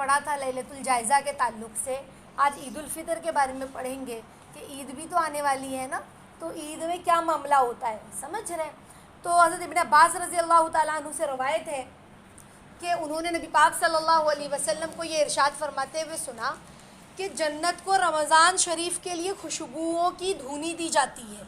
پڑھا تھا لیلۃ الجائزہ کے تعلق سے، آج عید الفطر کے بارے میں پڑھیں گے کہ عید بھی تو آنے والی ہے نا، تو عید میں کیا معاملہ ہوتا ہے، سمجھ رہے ہیں؟ تو حضرت ابن عباس رضی اللہ تعالیٰ عنہ سے روایت ہے کہ انہوں نے نبی پاک صلی اللہ علیہ وسلم کو یہ ارشاد فرماتے ہوئے سنا کہ جنت کو رمضان شریف کے لیے خوشبوؤں کی دھونی دی جاتی ہے۔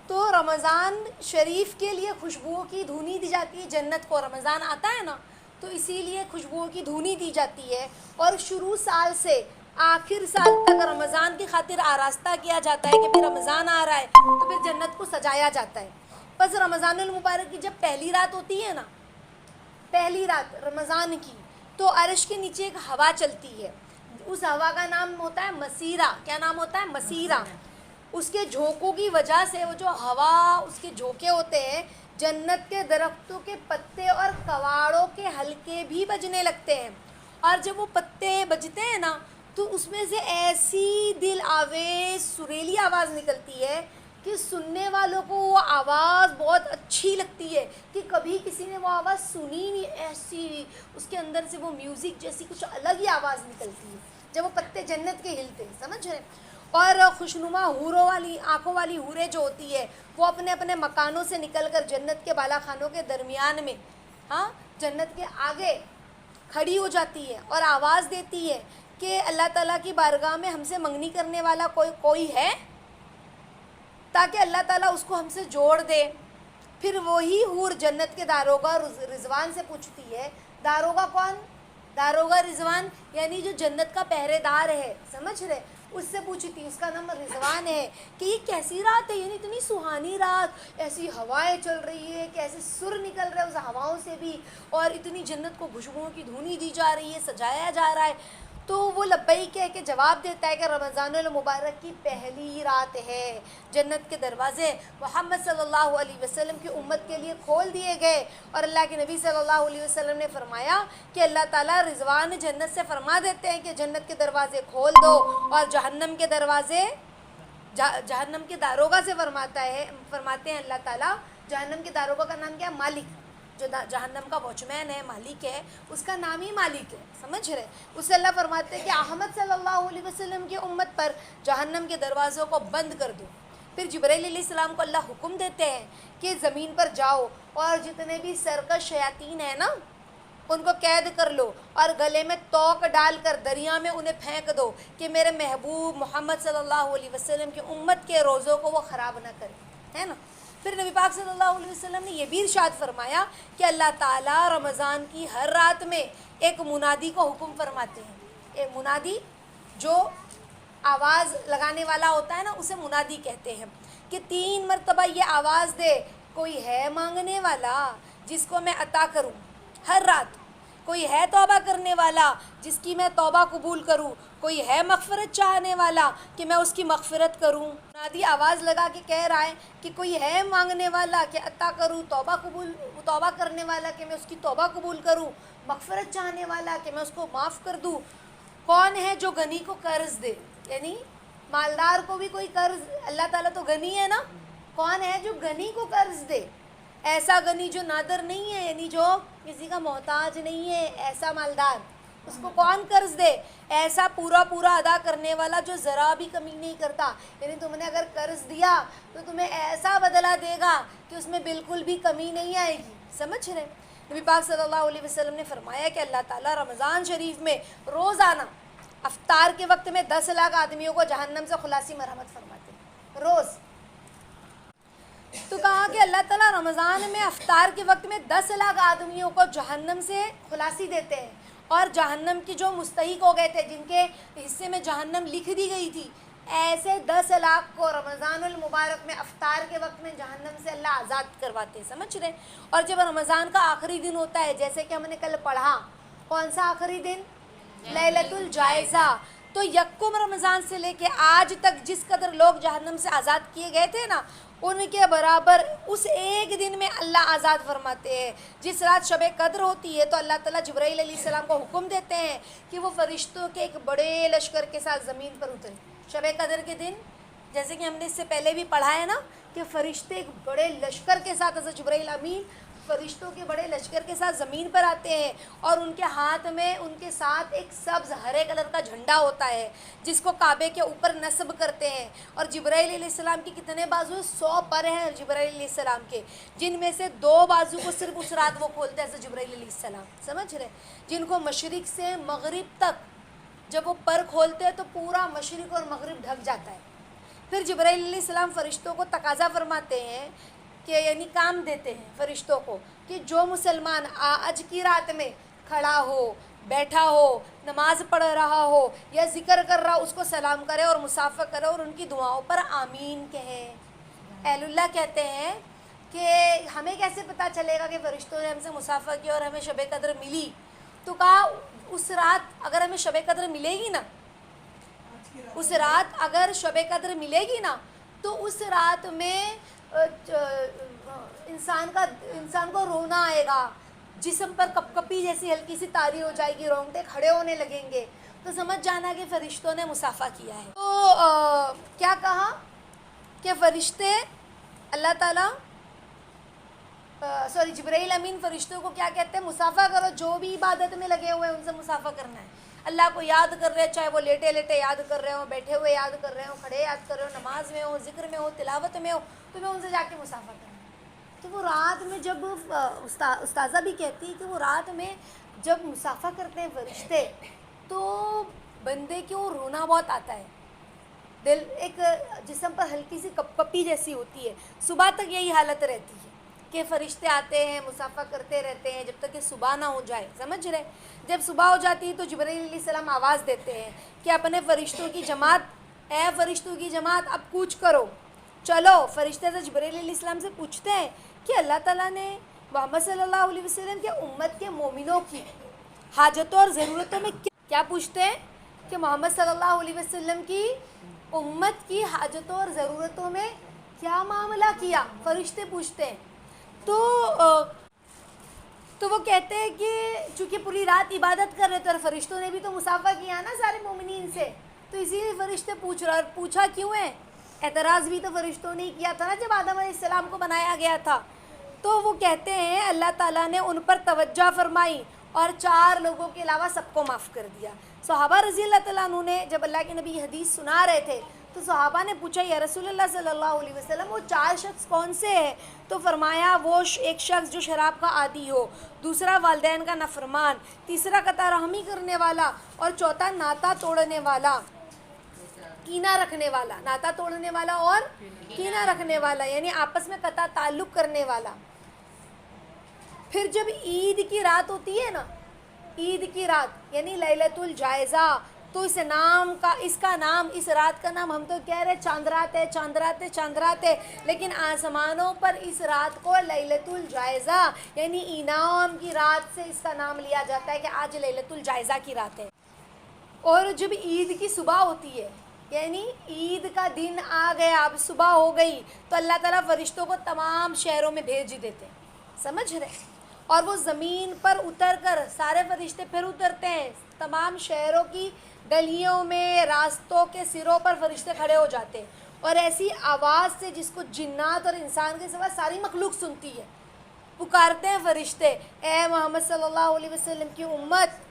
تو رمضان شریف کے لیے خوشبوؤں کی دھونی دی جاتی ہے، جنت کو رمضان آتا ہے نا تو اسی لیے خوشبوؤں کی دھونی دی جاتی ہے، اور شروع سال سے آخر سال تک رمضان کی خاطر آراستہ کیا جاتا ہے کہ پھر رمضان آ رہا ہے تو پھر جنت کو سجایا جاتا ہے۔ بس رمضان المبارک کی جب پہلی رات ہوتی ہے نا، پہلی رات رمضان کی، تو عرش کے نیچے ایک ہوا چلتی ہے، اس ہوا کا نام ہوتا ہے مسیرہ۔ کیا نام ہوتا ہے؟ مسیرہ۔ اس کے جھونکوں کی وجہ سے وہ جو ہوا، اس کے جھونکے ہوتے ہیں، جنت کے درختوں کے پتے اور کواڑوں کے حلقے بھی بجنے لگتے ہیں، اور جب وہ پتے بجتے ہیں نا تو اس میں سے ایسی دل آویز سریلی آواز نکلتی ہے کہ سننے والوں کو وہ آواز بہت اچھی لگتی ہے کہ کبھی کسی نے وہ آواز سنی نہیں، ایسی اس کے اندر سے وہ میوزک جیسی کچھ الگ ہی آواز نکلتی ہے جب وہ پتے جنت کے ہلتے ہیں، سمجھ رہے ہیں؟ اور خوشنما حوروں والی آنکھوں والی حوریں جو ہوتی ہے وہ اپنے اپنے مکانوں سے نکل کر جنت کے بالا خانوں کے درمیان میں، جنت کے آگے کھڑی ہو جاتی ہے اور آواز دیتی ہے کہ اللہ تعالیٰ کی بارگاہ میں ہم سے منگنی کرنے والا کوئی ہے، تاکہ اللہ تعالیٰ اس کو ہم سے جوڑ دے۔ پھر وہی حور جنت کے داروغہ رضوان سے پوچھتی ہے، داروغہ کون؟ داروغہ رضوان یعنی جو جنت کا پہرے دار ہے، سمجھ رہے؟ اس سے پوچھتی، اس کا نام رضوان ہے، کہ یہ کیسی رات ہے، یعنی اتنی سہانی رات، ایسی ہوائیں چل رہی ہے کہ ایسے سر نکل رہے اس ہواؤں سے بھی، اور اتنی جنت کو خوشبوؤں کی دھونی دی جا رہی ہے، سجایا جا رہا ہے۔ تو وہ لبیک کہہ کے جواب دیتا ہے کہ رمضان المبارک کی پہلی رات ہے، جنت کے دروازے محمد صلی اللہ علیہ وسلم کی امت کے لیے کھول دیے گئے، اور اللہ کے نبی صلی اللہ علیہ وسلم نے فرمایا کہ اللہ تعالیٰ رضوان جنت سے فرما دیتے ہیں کہ جنت کے دروازے کھول دو، اور جہنم کے دروازے جہنم کے داروغہ سے فرماتے ہیں اللہ تعالیٰ، جہنم کے داروغہ کا نام کیا ہے؟ مالک۔ جو جہنم کا واچ مین ہے، مالک ہے، اس کا نام ہی مالک ہے، سمجھ رہے؟ اس سے اللہ فرماتے ہیں کہ احمد صلی اللہ علیہ وسلم کی امت پر جہنم کے دروازوں کو بند کر دو۔ پھر جبرائیل علیہ السلام کو اللہ حکم دیتے ہیں کہ زمین پر جاؤ اور جتنے بھی سرکش شیاطین ہیں نا ان کو قید کر لو، اور گلے میں توق ڈال کر دریا میں انہیں پھینک دو کہ میرے محبوب محمد صلی اللہ علیہ وسلم کی امت کے روزوں کو وہ خراب نہ کرے، ہے نا؟ پھر نبی پاک صلی اللہ علیہ وسلم نے یہ بھی ارشاد فرمایا کہ اللہ تعالیٰ رمضان کی ہر رات میں ایک منادی کو حکم فرماتے ہیں۔ ایک منادی جو آواز لگانے والا ہوتا ہے نا، اسے منادی کہتے ہیں، کہ 3 مرتبہ یہ آواز دے، کوئی ہے مانگنے والا جس کو میں عطا کروں ہر رات، کوئی ہے توبہ کرنے والا جس کی میں توبہ قبول کروں، کوئی ہے مغفرت چاہنے والا کہ میں اس کی مغفرت کروں۔ منادی آواز لگا کے کہہ رہا ہے کہ کوئی ہے مانگنے والا کہ عطا کروں، توبہ کرنے والا کہ میں اس کی توبہ قبول کروں، مغفرت چاہنے والا کہ میں اس کو معاف کر دوں۔ کون ہے جو غنی کو قرض دے، یعنی مالدار کو بھی کوئی قرض، اللہ تعالیٰ تو غنی ہے نا، کون ہے جو غنی کو قرض دے؟ ایسا غنی جو نادر نہیں ہے، یعنی جو کسی کا محتاج نہیں ہے، ایسا مالدار، اس کو کون قرض دے؟ ایسا پورا ادا کرنے والا جو ذرا بھی کمی نہیں کرتا، یعنی تم نے اگر قرض دیا تو تمہیں ایسا بدلہ دے گا کہ اس میں بالکل بھی کمی نہیں آئے گی، سمجھ رہے؟ نبی پاک صلی اللہ علیہ وسلم نے فرمایا کہ اللہ تعالیٰ رمضان شریف میں روزانہ افطار کے وقت میں 10 لاکھ آدمیوں کو جہنم سے خلاصی مرحمت فرماتے ہیں، روز۔ تو کہا کہ اللہ تعالیٰ رمضان میں افطار کے وقت میں 10 لاکھ آدمیوں کو جہنم سے خلاصی دیتے ہیں، اور جہنم کی جو مستحق ہو گئے تھے، جن کے حصے میں جہنم لکھ دی گئی تھی، ایسے 10 لاکھ کو رمضان المبارک میں افطار کے وقت میں جہنم سے اللہ آزاد کرواتے ہیں، سمجھ رہے؟ اور جب رمضان کا آخری دن ہوتا ہے، جیسے کہ ہم نے کل پڑھا، کون سا آخری دن؟ لیلۃ الجائزہ۔ تو یکم رمضان سے لے کے آج تک جس قدر لوگ جہنم سے آزاد کیے گئے تھے نا، ان کے برابر اس ایک دن میں اللہ آزاد فرماتے ہیں۔ جس رات شب قدر ہوتی ہے تو اللہ تعالیٰ جبرائیل علیہ السلام کو حکم دیتے ہیں کہ وہ فرشتوں کے ایک بڑے لشکر کے ساتھ زمین پر اترے شب قدر کے دن، جیسے کہ ہم نے اس سے پہلے بھی پڑھا ہے نا کہ فرشتے ایک بڑے لشکر کے ساتھ حضرت جبرائیل امین فرشتوں کے بڑے لشکر کے ساتھ زمین پر آتے ہیں اور ان کے ہاتھ میں ان کے ساتھ ایک سبز ہرے کلر کا جھنڈا ہوتا ہے جس کو کعبے کے اوپر نصب کرتے ہیں. اور جبرائیل علیہ السلام کی کتنے بازو؟ 100 پر ہیں جبرائیل علیہ السلام کے، جن میں سے 2 بازو کو صرف اس رات وہ کھولتے ہیں جبرائیل علیہ السلام، سمجھ رہے؟ جن کو مشرق سے مغرب تک جب وہ پر کھولتے ہیں تو پورا مشرق اور مغرب ڈھک جاتا ہے. پھر جبرائیل علیہ السلام فرشتوں کو تقاضا فرماتے ہیں کہ یعنی کام دیتے ہیں فرشتوں کو کہ جو مسلمان آج کی رات میں کھڑا ہو، بیٹھا ہو، نماز پڑھ رہا ہو یا ذکر کر رہا ہو، اس کو سلام کرے اور مصافحہ کرے اور ان کی دعاؤں پر آمین کہیں. اہل اللہ کہتے ہیں کہ ہمیں کیسے پتہ چلے گا کہ فرشتوں نے ہم سے مصافحہ کیا اور ہمیں شب قدر ملی؟ تو کہا اس رات اگر ہمیں شب قدر ملے گی نا، اس رات اگر شب قدر ملے گی نا تو اس رات میں انسان کو رونا آئے گا، جسم پر کپ کپی جیسی ہلکی سی طاری ہو جائے گی، رونگٹے کھڑے ہونے لگیں گے، تو سمجھ جانا کہ فرشتوں نے مصافحہ کیا ہے. تو کیا کہا کہ فرشتے اللہ تعالیٰ جبرائیل امین فرشتوں کو کیا کہتے ہیں؟ مصافحہ کرو، جو بھی عبادت میں لگے ہوئے ہیں ان سے مصافحہ کرنا ہے. اللہ کو یاد کر رہے ہیں، چاہے وہ لیٹے لیٹے یاد کر رہے ہوں، بیٹھے ہوئے یاد کر رہے ہوں، کھڑے یاد کر رہے ہوں، نماز میں ہو، ذکر میں ہو، تلاوت میں ہو، تو میں ان سے جا کے مصافحہ کرنا. تو وہ رات میں جب استاذہ بھی کہتی ہے کہ وہ رات میں جب مصافحہ کرتے ہیں فرشتے تو بندے کو رونا بہت آتا ہے، دل ایک جسم پر ہلکی سی کپ کپی جیسی ہوتی ہے. صبح تک یہی حالت رہتی ہے کہ فرشتے آتے ہیں، مصافحہ کرتے رہتے ہیں جب تک کہ صبح نہ ہو جائے، سمجھ رہے؟ جب صبح ہو جاتی ہے تو جبرائیل علیہ السلام آواز دیتے ہیں کہ اپنے فرشتوں کی جماعت، اے فرشتوں کی جماعت اب کوچ کرو، چلو. فرشتے سے جبرائیل علیہ السلام سے پوچھتے ہیں کہ اللہ تعالیٰ نے محمد صلی اللہ علیہ وسلم کے امت کے مومنوں کی حاجتوں اور ضرورتوں میں کیا پوچھتے ہیں کہ محمد صلی اللہ علیہ وسلم کی امت کی حاجتوں اور ضرورتوں میں کیا معاملہ کیا؟ فرشتے پوچھتے ہیں. تو وہ کہتے ہیں کہ چونکہ پوری رات عبادت کر رہے تھے اور فرشتوں نے بھی تو مصافحہ کیا نا سارے مومنین سے، تو اسی لیے فرشتے پوچھ رہے. اور پوچھا کیوں ہے؟ اعتراض بھی تو فرشتوں نے کیا تھا نا جب آدم علیہ السلام کو بنایا گیا تھا. تو وہ کہتے ہیں اللہ تعالیٰ نے ان پر توجہ فرمائی اور 4 لوگوں کے علاوہ سب کو معاف کر دیا. صحابہ رضی اللہ تعالیٰ عنہ نے جب اللہ کے نبی حدیث سنا رہے تھے تو صحابہ نے پوچھا یا رسول اللہ صلی اللہ علیہ وسلم وہ 4 شخص کون سے ہیں؟ تو فرمایا وہ ایک شخص جو شراب کا عادی ہو، دوسرا والدین کا نافرمان، تیسرا قطع رحمی کرنے والا اور چوتھا ناتا توڑنے والا، کینہ رکھنے والا. ناتا توڑنے والا اور کینہ رکھنے والا یعنی آپس میں قطع تعلق کرنے والا. پھر جب عید کی رات ہوتی ہے نا، عید کی رات یعنی لیلۃ الجائزہ، تو اس رات کا نام ہم تو کہہ رہے چاند رات ہے، چاند رات ہے، چاند رات ہے، لیکن آسمانوں پر اس رات کو لیلۃ الجائزہ یعنی انعام کی رات سے اس کا نام لیا جاتا ہے کہ آج لیلۃ الجائزہ کی رات ہے. اور جب عید کی صبح ہوتی ہے یعنی عید کا دن آ گیا، اب صبح ہو گئی، تو اللہ تعالیٰ فرشتوں کو تمام شہروں میں بھیج دیتے ہیں، سمجھ رہے؟ اور وہ زمین پر اتر کر سارے فرشتے پھر اترتے ہیں، تمام شہروں کی گلیوں میں، راستوں کے سروں پر فرشتے کھڑے ہو جاتے ہیں اور ایسی آواز سے جس کو جنات اور انسان کے سوا ساری مخلوق سنتی ہے، پکارتے ہیں فرشتے اے محمد صلی اللہ علیہ وسلم کی امت،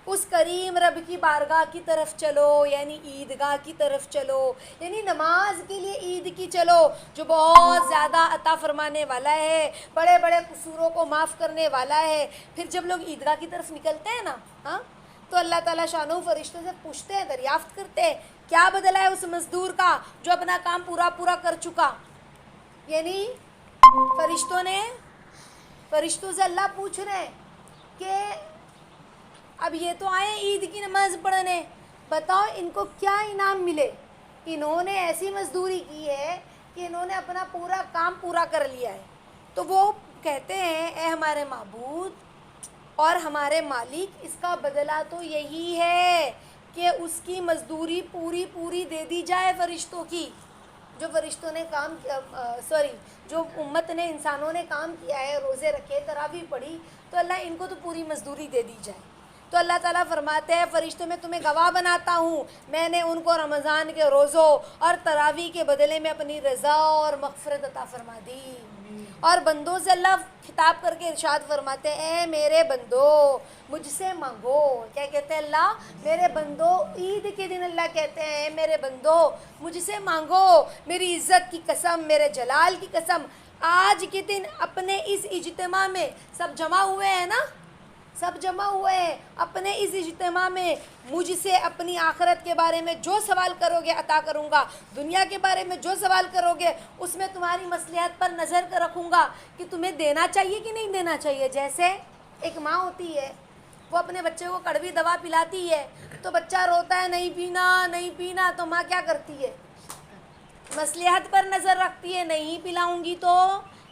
اس کریم رب کی بارگاہ کی طرف چلو، یعنی عیدگاہ کی طرف چلو، یعنی نماز کے لیے عید کی چلو جو بہت زیادہ عطا فرمانے والا ہے، بڑے بڑے قصوروں کو معاف کرنے والا ہے. پھر جب لوگ عیدگاہ کی طرف نکلتے ہیں نا تو اللہ تعالیٰ شانہ فرشتوں سے پوچھتے ہیں، دریافت کرتے ہیں کیا بدلہ ہے اس مزدور کا جو اپنا کام پورا کر چکا. یعنی فرشتوں سے اللہ پوچھ رہے ہیں کہ اب یہ تو آئے عید کی نماز پڑھنے، بتاؤ ان کو کیا انعام ملے. انہوں نے ایسی مزدوری کی ہے کہ انہوں نے اپنا پورا کام پورا کر لیا ہے. تو وہ کہتے ہیں اے ہمارے معبود اور ہمارے مالک، اس کا بدلہ تو یہی ہے کہ اس کی مزدوری پوری دے دی جائے فرشتوں کی، جو فرشتوں نے کام جو امت نے انسانوں نے کام کیا ہے، روزے رکھے، تراویح پڑھی، تو اللہ ان کو تو پوری مزدوری دے دی جائے. تو اللہ تعالیٰ فرماتے ہیں فرشتوں میں تمہیں گواہ بناتا ہوں، میں نے ان کو رمضان کے روزوں اور تراویح کے بدلے میں اپنی رضا اور مغفرت عطا فرما دی۔ اور بندوں سے اللہ خطاب کر کے ارشاد فرماتے ہیں اے میرے بندو مجھ سے مانگو۔ کیا کہتے ہیں اللہ؟ میرے بندو، عید کے دن اللہ کہتے ہیں اے میرے بندو مجھ سے مانگو، میری عزت کی قسم، میرے جلال کی قسم، آج کے دن اپنے اس اجتماع میں سب جمع ہوئے ہیں نا، سب جمع ہوئے ہیں اپنے اس اجتماع میں، مجھ سے اپنی آخرت کے بارے میں جو سوال کرو گے عطا کروں گا، دنیا کے بارے میں جو سوال کرو گے اس میں تمہاری مصلحت پر نظر رکھوں گا کہ تمہیں دینا چاہیے کہ نہیں دینا چاہیے۔ جیسے ایک ماں ہوتی ہے، وہ اپنے بچے کو کڑوی دوا پلاتی ہے تو بچہ روتا ہے نہیں پینا نہیں پینا، تو ماں کیا کرتی ہے؟ مصلحت پر نظر رکھتی ہے، نہیں پلاؤں گی تو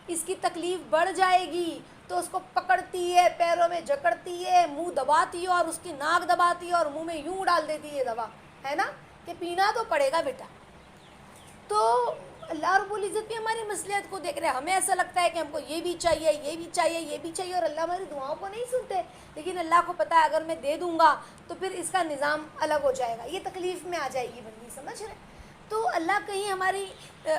اس کی تکلیف بڑھ جائے گی، تو اس کو پکڑتی ہے، پیروں میں جکڑتی ہے، منہ دباتی ہے اور اس کی ناک دباتی ہے اور منہ میں یوں ڈال دیتی ہے دوا، ہے نا، کہ پینا تو پڑے گا بیٹا۔ تو اللہ رب العزت بھی ہماری مصلحت کو دیکھ رہے ہیں، ہمیں ایسا لگتا ہے کہ ہم کو یہ بھی چاہیے یہ بھی چاہیے یہ بھی چاہیے، اور اللہ ہماری دعاؤں کو نہیں سنتے، لیکن اللہ کو پتہ ہے اگر میں دے دوں گا تو پھر اس کا نظام الگ ہو جائے گا، یہ تکلیف میں آ جائے گی بندی، سمجھ رہے؟ تو اللہ کہیں ہماری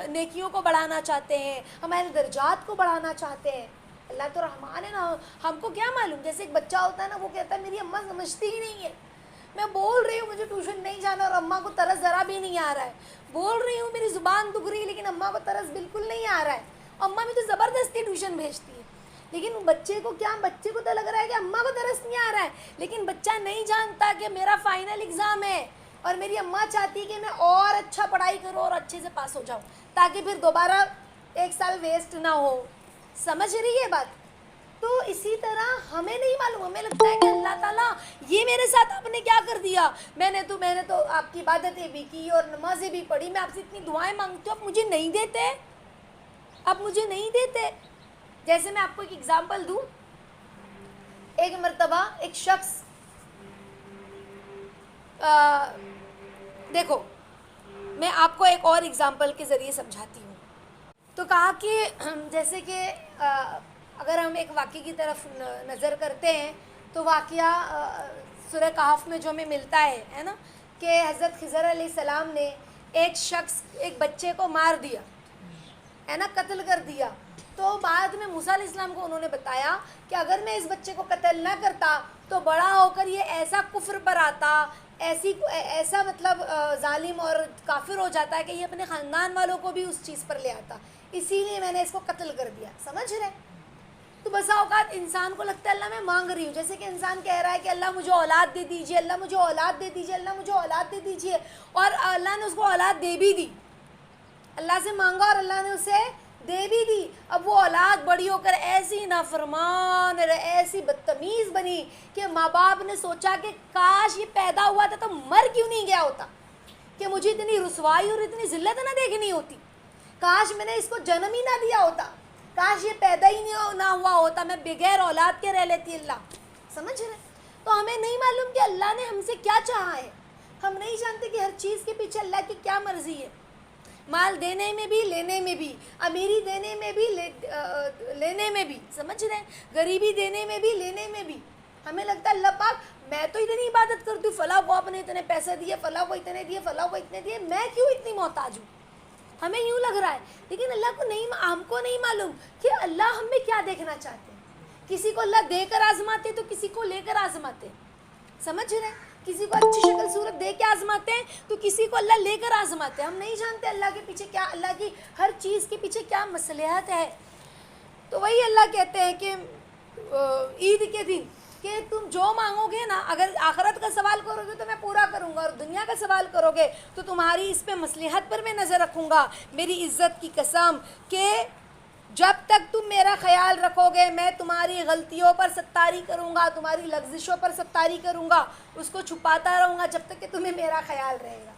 نیکیوں کو بڑھانا چاہتے ہیں، ہمارے درجات کو بڑھانا چاہتے ہیں۔ اللہ تو رحمان ہے نا، ہم کو کیا معلوم، جیسے ایک بچہ ہوتا ہے نا، وہ کہتا ہے میری اماں سمجھتی ہی نہیں ہے، میں بول رہی ہوں مجھے ٹیوشن نہیں جانا اور اماں کو ترس ذرا بھی نہیں آ رہا ہے، بول رہی ہوں میری زبان دکھ رہی ہے لیکن اماں کو ترس بالکل نہیں آ رہا ہے، اماں بھی تو زبردستی ٹیوشن بھیجتی ہے، لیکن بچے کو کیا، بچے کو تو لگ رہا ہے کہ اماں کو ترس نہیں آ رہا ہے، لیکن بچہ نہیں جانتا کہ میرا فائنل ایگزام ہے اور میری اماں چاہتی ہے کہ میں اور اچھا پڑھائی کروں اور اچھے سے پاس ہو جاؤں تاکہ پھر دوبارہ ایک سال ویسٹ نہ ہو، سمجھ رہی ہے بات؟ تو اسی طرح ہمیں نہیں معلوم، ہمیں لگتا ہے کہ اللہ تعالیٰ یہ میرے ساتھ آپ نے کیا کر دیا، میں نے تو آپ کی عبادتیں بھی کی اور نمازیں بھی پڑھی، میں آپ سے اتنی دعائیں مانگتی ہوں، آپ مجھے نہیں دیتے، آپ مجھے نہیں دیتے۔ جیسے میں آپ کو ایک ایگزامپل دوں، ایک مرتبہ ایک شخص دیکھو میں آپ کو ایک اور ایگزامپل کے ذریعے سمجھاتی ہوں۔ تو کہا کہ جیسے کہ اگر ہم ایک واقعے کی طرف نظر کرتے ہیں تو واقعہ سورہ کہف میں جو ہمیں ملتا ہے نا، کہ حضرت خضر علیہ السلام نے ایک شخص، ایک بچے کو مار دیا ہے نا، قتل کر دیا، تو بعد میں موسیٰ علیہ السلام کو انہوں نے بتایا کہ اگر میں اس بچے کو قتل نہ کرتا تو بڑا ہو کر یہ ایسا کفر پر آتا، ایسا مطلب ظالم اور کافر ہو جاتا ہے کہ یہ اپنے خاندان والوں کو بھی اس چیز پر لے آتا، اسی لیے میں نے اس کو قتل کر دیا، سمجھ رہے؟ تو بسا اوقات انسان کو لگتا ہے اللہ میں مانگ رہی ہوں، جیسے کہ انسان کہہ رہا ہے کہ اللہ مجھے اولاد دے دیجئے، اللہ مجھے اولاد دے دیجئے، اللہ مجھے اولاد دے دیجئے، اور اللہ نے اس کو اولاد دے بھی دی، اللہ سے مانگا اور اللہ نے اسے دے بھی دی۔ اب وہ اولاد بڑی ہو کر ایسی نافرمان اور ایسی بدتمیز بنی کہ ماں باپ نے سوچا کہ کاش یہ پیدا ہوا تھا تو مر کیوں نہیں گیا ہوتا، کہ مجھے اتنی رسوائی اور اتنی ذلت نہ دیکھنی ہوتی، کاش میں نے اس کو جنم ہی نہ دیا ہوتا، کاش یہ پیدا ہی نہ ہوا ہوتا، میں بغیر اولاد کے رہ لیتی۔ اللہ سمجھ رہے؟ تو ہمیں نہیں معلوم کہ اللہ نے ہم سے کیا چاہا ہے، ہم نہیں جانتے کہ ہر چیز کے پیچھے اللہ کی کیا مرضی ہے، مال دینے میں بھی لینے میں بھی، امیری دینے میں بھی لینے میں بھی، سمجھ رہے ہیں، غریبی دینے میں بھی لینے میں بھی۔ ہمیں لگتا ہے اللہ پاک میں تو اتنی عبادت کرتی ہوں، فلاں کو آپ نے اتنے پیسے دیے، فلاں کو اتنے دیے، فلاں کو اتنے دیے، میں کیوں اتنی محتاج ہوں، ہمیں یوں لگ رہا ہے، لیکن اللہ کو نہیں، ہم کو نہیں معلوم کہ اللہ ہم میں کیا دیکھنا چاہتے ہیں۔ کسی کو اللہ دے کر آزماتے تو کسی کو لے کر آزماتے، سمجھ رہے ہیں، کسی کو اچھی شکل صورت دے کے آزماتے ہیں تو کسی کو اللہ لے کر آزماتے ہیں، ہم نہیں جانتے اللہ کے پیچھے کیا، اللہ کی ہر چیز کے پیچھے کیا مصلحت ہے۔ تو وہی اللہ کہتے ہیں کہ عید کے دن کہ تم جو مانگو گے نا، اگر آخرت کا سوال کرو گے تو میں پورا کروں گا، اور دنیا کا سوال کرو گے تو تمہاری اس پہ مصلحت پر میں نظر رکھوں گا، میری عزت کی قسم کہ جب تک تم میرا خیال رکھو گے میں تمہاری غلطیوں پر ستاری کروں گا، تمہاری لغزشوں پر ستاری کروں گا، اس کو چھپاتا رہوں گا جب تک کہ تمہیں میرا خیال رہے گا،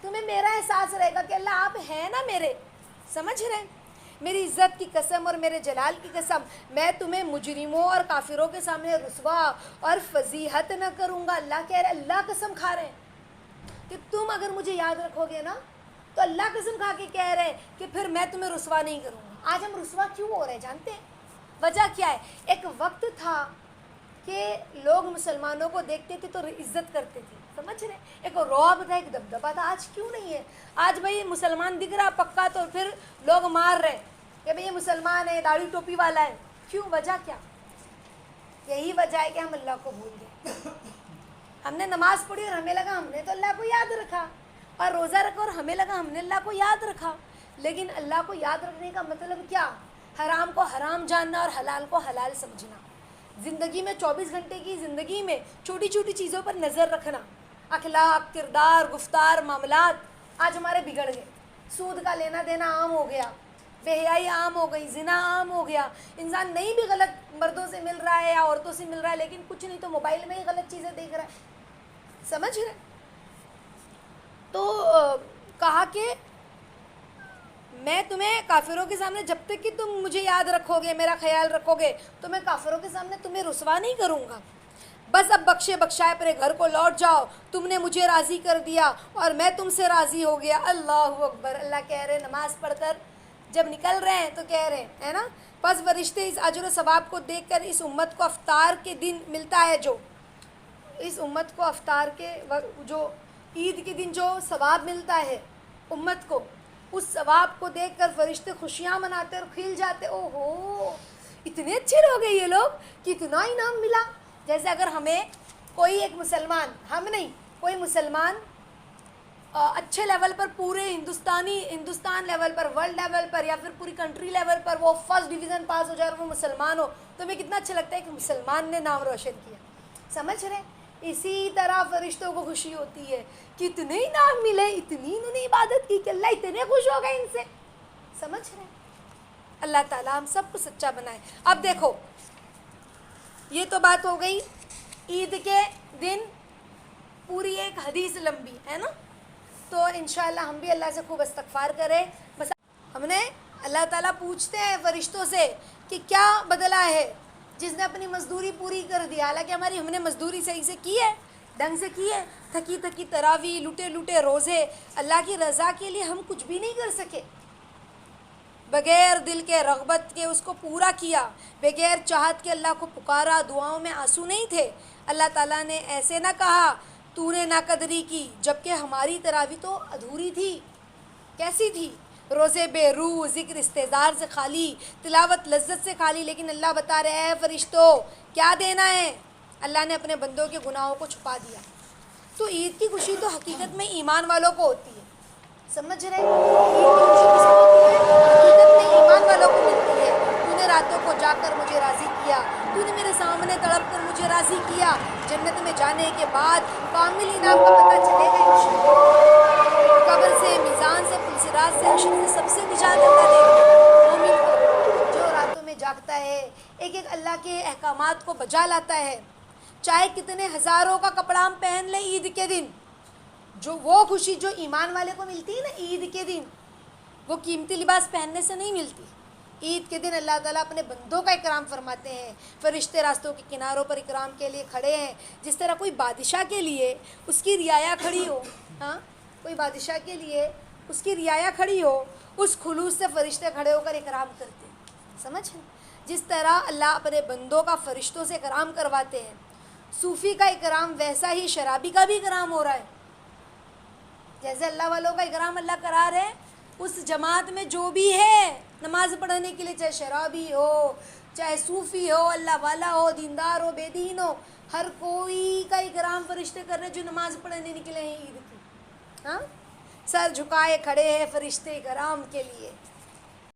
تمہیں میرا احساس رہے گا کہ اللہ آپ ہیں نا میرے، سمجھ رہے ہیں، میری عزت کی قسم اور میرے جلال کی قسم میں تمہیں مجرموں اور کافروں کے سامنے رسوا اور فضیحت نہ کروں گا۔ اللہ کہہ رہے، اللہ قسم کھا رہے ہیں کہ تم اگر مجھے یاد رکھو گے نا، تو اللہ قسم کھا کے کہہ رہے ہیں کہ پھر میں تمہیں رسوا نہیں کروں گا۔ آج ہم رسوا کیوں ہو رہے ہیں جانتے ہیں؟ وجہ کیا ہے؟ ایک وقت تھا کہ لوگ مسلمانوں کو دیکھتے تھے تو عزت کرتے تھے، سمجھ رہے؟ ایک رعب تھا، ایک دبدبا تھا. آج کیوں نہیں ہے؟ آج بھائی مسلمان دکھ رہا پکا تو پھر لوگ مار رہے کہ بھئی یہ مسلمان ہے، داڑھی ٹوپی والا ہے. کیوں؟ وجہ کیا؟ یہی وجہ ہے کہ ہم اللہ کو بھول گئے. ہم نے نماز پڑھی اور ہمیں لگا ہم نے تو اللہ کو یاد رکھا، اور روزہ رکھا اور ہمیں لگا ہم نے اللہ کو یاد رکھا. لیکن اللہ کو یاد رکھنے کا مطلب کیا؟ حرام کو حرام جاننا اور حلال کو حلال سمجھنا. زندگی میں 24 گھنٹے کی زندگی میں چھوٹی چھوٹی چیزوں پر نظر رکھنا. اخلاق، کردار، گفتار، معاملات آج ہمارے بگڑ گئے. سود کا لینا دینا عام ہو گیا، بے حیائی عام ہو گئی، زنا عام ہو گیا. انسان نہیں بھی غلط مردوں سے مل رہا ہے یا عورتوں سے مل رہا ہے، لیکن کچھ نہیں تو موبائل میں ہی غلط چیزیں دیکھ رہا ہے. سمجھ رہے؟ تو کہا کہ میں تمہیں کافروں کے سامنے، جب تک کہ تم مجھے یاد رکھو گے، میرا خیال رکھو گے، تو میں کافروں کے سامنے تمہیں رسوا نہیں کروں گا. بس اب بخشے بخشائے اپنے گھر کو لوٹ جاؤ، تم نے مجھے راضی کر دیا اور میں تم سے راضی ہو گیا. اللہ اکبر. اللہ کہہ رہے نماز پڑھ کر جب نکل رہے ہیں تو کہہ رہے ہیں نا، بس فرشتے اس اجر و ثواب کو دیکھ کر اس امت کو افطار کے دن ملتا ہے، جو اس امت کو افطار کے جو عید کے دن جو ثواب ملتا ہے امت کو، اس ثواب کو دیکھ کر فرشتے خوشیاں مناتے اور کھل جاتے. او ہو، اتنے اچھے لوگ ہیں یہ لوگ کہ اتنا انعام ملا. جیسے اگر ہمیں کوئی ایک مسلمان، ہم نہیں، کوئی مسلمان اچھے لیول پر، پورے ہندوستان لیول پر، ورلڈ لیول پر، یا پھر پوری کنٹری لیول پر وہ فرسٹ ڈویژن پاس ہو جائے اور وہ مسلمان ہو، تو ہمیں کتنا اچھا لگتا ہے کہ مسلمان نے نام روشن کیا. سمجھ رہے؟ اسی طرح فرشتوں کو خوشی ہوتی ہے کہ اتنے انعام ملے، اتنی انہوں نے عبادت کی کہ اللہ اتنے خوش ہو گئے ان سے. سمجھ رہے؟ اللہ تعالیٰ ہم سب کو سچا بنائے. اب دیکھو، یہ تو بات ہو گئی عید کے دن. پوری ایک حدیث لمبی ہے نا، تو انشاءاللہ ہم بھی اللہ سے خوب استغفار کریں. بس ہم نے اللہ تعالیٰ پوچھتے ہیں فرشتوں سے کہ کیا بدلہ ہے جس نے اپنی مزدوری پوری کر دی. حالانکہ ہم نے مزدوری صحیح سے کی ہے، ڈھنگ سے کی ہے. تھکی تھکی تراویح، لوٹے لوٹے روزے، اللہ کی رضا کے لیے ہم کچھ بھی نہیں کر سکے. بغیر دل کے رغبت کے اس کو پورا کیا، بغیر چاہت کے اللہ کو پکارا، دعاؤں میں آنسو نہیں تھے. اللہ تعالیٰ نے ایسے نہ کہا تو نے ناقدری کی، جبکہ ہماری تراویح تو ادھوری تھی. کیسی تھی؟ روزے بے روح، ذکر استحضار سے خالی، تلاوت لذت سے خالی. لیکن اللہ بتا رہے ہیں فرشتوں کیا دینا ہے. اللہ نے اپنے بندوں کے گناہوں کو چھپا دیا. تو عید کی خوشی تو حقیقت میں ایمان والوں کو ہوتی ہے. سمجھ رہے؟ عید کی خوشی کس کو ہوتی ہے؟ حقیقت میں ایمان والوں کو ملتی ہے. تو نے راتوں کو جا کر مجھے راضی کیا، تو نے میرے سامنے تڑپ کر مجھے راضی کیا. جنت میں جانے کے بعد کامل انعام کا پتہ چلے گا انشاءاللہ. قبر سے، میزان سے، پلسرات سے، حشر سے، سب سے نجات اللہ دے گا مومن کو جو راتوں میں جاگتا ہے، ایک ایک اللہ کے احکامات کو بجا لاتا ہے. چاہے کتنے ہزاروں کا کپڑا ہم پہن لیں عید کے دن، جو وہ خوشی جو ایمان والے کو ملتی ہے نا عید کے دن، وہ قیمتی لباس پہننے سے نہیں ملتی. عید کے دن اللہ تعالیٰ اپنے بندوں کا اکرام فرماتے ہیں. فرشتے راستوں کے کناروں پر اکرام کے لیے کھڑے ہیں. جس طرح کوئی بادشاہ کے لیے اس کی رعایا کھڑی ہو، ہاں، کوئی بادشاہ کے لیے اس کی رعایا کھڑی ہو، اس خلوص سے فرشتے کھڑے ہو کر اکرام کرتے ہیں. سمجھ؟ جس طرح اللہ اپنے بندوں کا فرشتوں سے اکرام کرواتے ہیں. صوفی کا اکرام ویسا ہی شرابی کا بھی اکرام ہو رہا ہے. جیسے اللہ والوں کا اکرام اللہ کرا رہے ہیں، اس جماعت میں جو بھی ہے نماز پڑھنے کے لیے، چاہے شرابی ہو، چاہے صوفی ہو، اللہ والا ہو، دیندار ہو، بے دین ہو، ہر کوئی کا اکرام فرشتے کر رہے جو نماز پڑھنے نکلے ہیں عید کی. ہاں، سر جھکائے کھڑے ہیں فرشتے اکرام کے لیے.